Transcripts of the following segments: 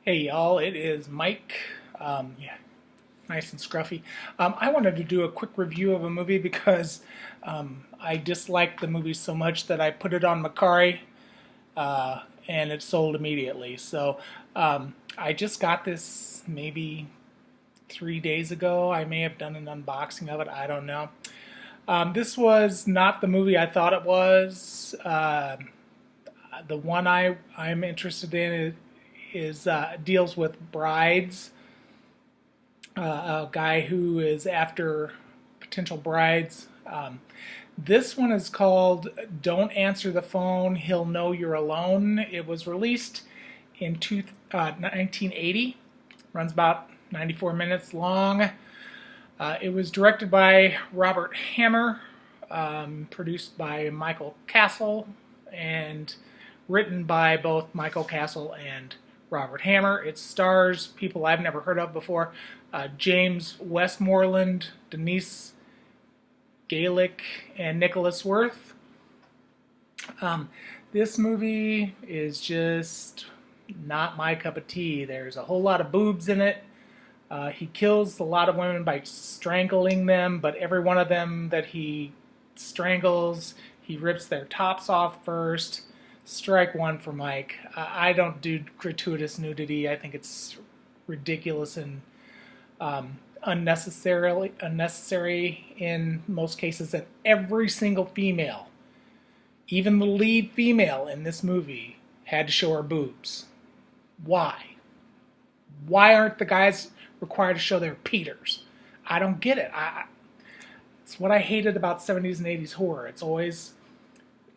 Hey y'all, it is Mike. Yeah, nice and scruffy. I wanted to do a quick review of a movie because I disliked the movie so much that I put it on Macari and it sold immediately. So I just got this maybe 3 days ago. I may have done an unboxing of it. I don't know. This was not the movie I thought it was. The one I'm interested in is deals with brides, a guy who is after potential brides. This one is called Don't Answer the Phone, He'll Know You're Alone. It was released in 1980, runs about 94 minutes long. It was directed by Robert Hammer, produced by Michael Castle, and written by both Michael Castle and Robert Hammer. It stars people I've never heard of before. James Westmoreland, Denise Gaelic, and Nicholas Worth. This movie is just not my cup of tea. There's a whole lot of boobs in it. He kills a lot of women by strangling them, but every one of them that he strangles, he rips their tops off first. Strike one for Mike. I don't do gratuitous nudity. I think it's ridiculous and unnecessary in most cases. And every single female, even the lead female in this movie, had to show her boobs. Why? Why aren't the guys required to show their peters? I don't get it. It's what I hated about 70s and 80s horror. It's always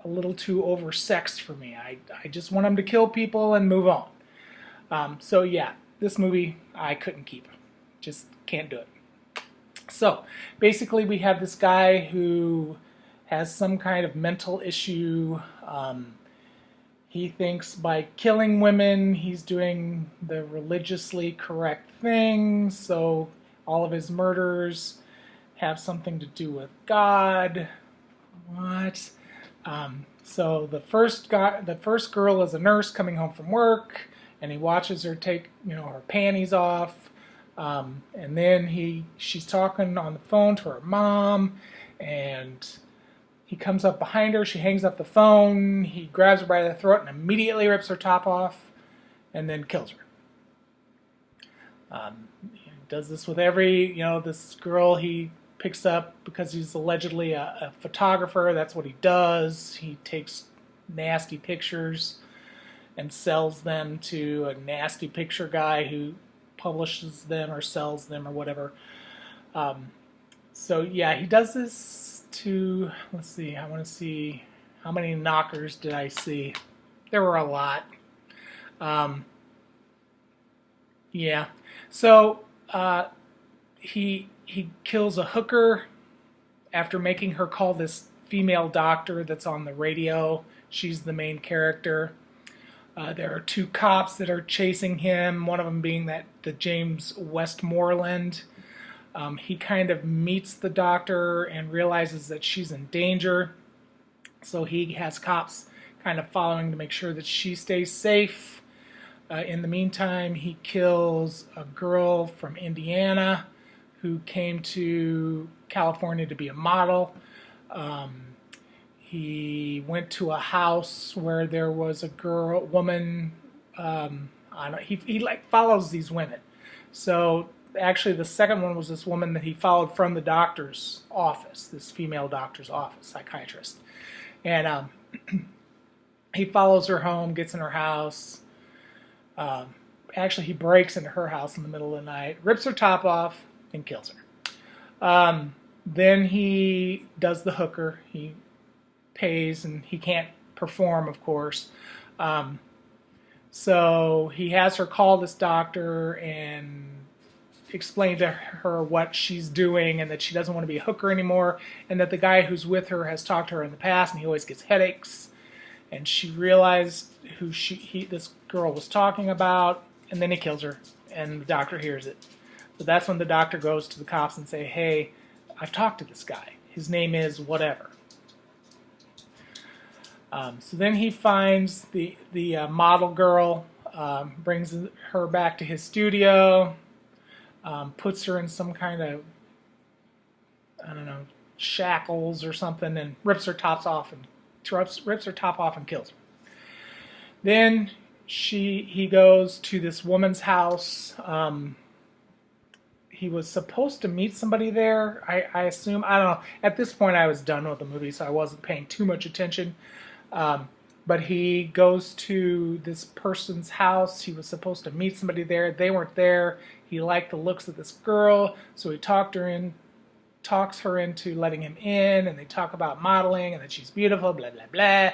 a little too oversexed for me. I just want them to kill people and move on. So yeah, this movie I couldn't keep. Just can't do it. So basically we have this guy who has some kind of mental issue. He thinks by killing women he's doing the religiously correct thing, so all of his murders have something to do with God. What? So the first girl is a nurse coming home from work, and he watches her take, her panties off, and then she's talking on the phone to her mom, and he comes up behind her. She hangs up the phone. He grabs her by the throat and immediately rips her top off, and then kills her. He does this with every, this girl he picks up because he's allegedly a photographer. That's what he does. He takes nasty pictures and sells them to a nasty picture guy who publishes them or sells them or whatever. So yeah, he does this to, let's see, I want to see how many knockers did I see. There were a lot. Yeah, so he kills a hooker after making her call this female doctor that's on the radio. She's the main character. There are two cops that are chasing him, one of them being the James Westmoreland. He kind of meets the doctor and realizes that she's in danger, so he has cops kind of following to make sure that she stays safe. In the meantime, he kills a girl from Indiana who came to California to be a model. He went to a house where there was a woman. He like follows these women. So actually, the second one was this woman that he followed from the doctor's office, this female doctor's office, psychiatrist, and he follows her home, gets in her house. Actually, he breaks into her house in the middle of the night, rips her top off, and kills her. Then he does the hooker. He pays, and he can't perform, of course. So he has her call this doctor and explain to her what she's doing and that she doesn't want to be a hooker anymore, and that the guy who's with her has talked to her in the past and he always gets headaches. And she realized who this girl was talking about, and then he kills her, and the doctor hears it. So that's when the doctor goes to the cops and say, hey, I've talked to this guy. His name is whatever. So then he finds the model girl. brings her back to his studio, puts her in some kind of, I don't know, shackles or something, and rips her top off and kills her. Then he goes to this woman's house. He was supposed to meet somebody there, I assume. I don't know. At this point, I was done with the movie, so I wasn't paying too much attention. But he goes to this person's house. He was supposed to meet somebody there. They weren't there. He liked the looks of this girl, so he talks her into letting him in, and they talk about modeling and that she's beautiful, blah, blah, blah.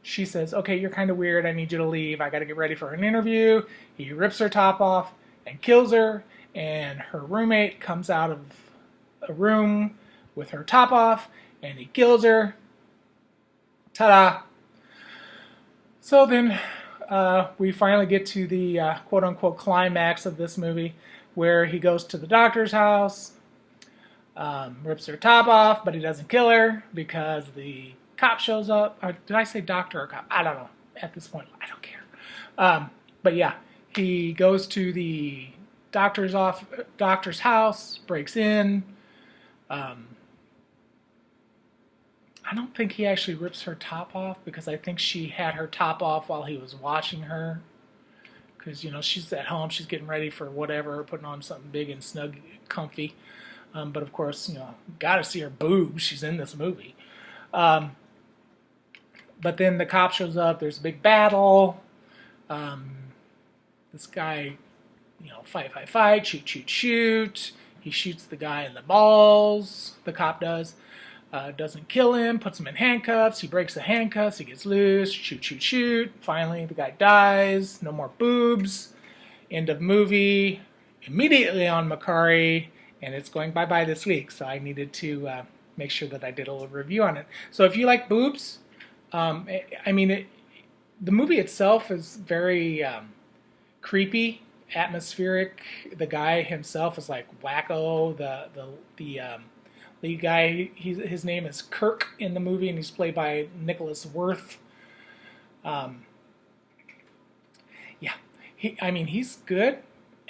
She says, okay, you're kind of weird. I need you to leave. I got to get ready for an interview. He rips her top off and kills her, and her roommate comes out of a room with her top off, and he kills her. Ta-da! So then we finally get to the quote-unquote climax of this movie, where he goes to the doctor's house, rips her top off, but he doesn't kill her because the cop shows up. Or did I say doctor or cop? I don't know. At this point, I don't care. But yeah, he goes to the doctor's house, breaks in. I don't think he actually rips her top off, because I think she had her top off while he was watching her. Because, you know, she's at home, she's getting ready for whatever, putting on something big and snug, comfy. But of course, you know, gotta see her boobs. She's in this movie. But then the cop shows up. There's a big battle. This guy, you know, fight, shoot. He shoots the guy in the balls. The cop does. Doesn't kill him. Puts him in handcuffs. He breaks the handcuffs. He gets loose. Shoot. Finally, the guy dies. No more boobs. End of movie. Immediately on Macari. And it's going bye-bye this week, so I needed to make sure that I did a little review on it. So if you like boobs, I mean, the movie itself is very creepy, atmospheric. The guy himself is like wacko. The lead guy, his name is Kirk in the movie, and he's played by Nicholas Worth. Yeah, he's good.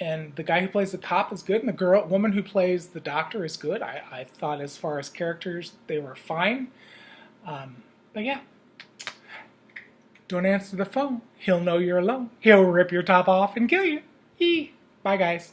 And the guy who plays the cop is good, and the woman who plays the doctor is good. I thought as far as characters, they were fine. But yeah, don't answer the phone. He'll know you're alone. He'll rip your top off and kill you. Bye, guys.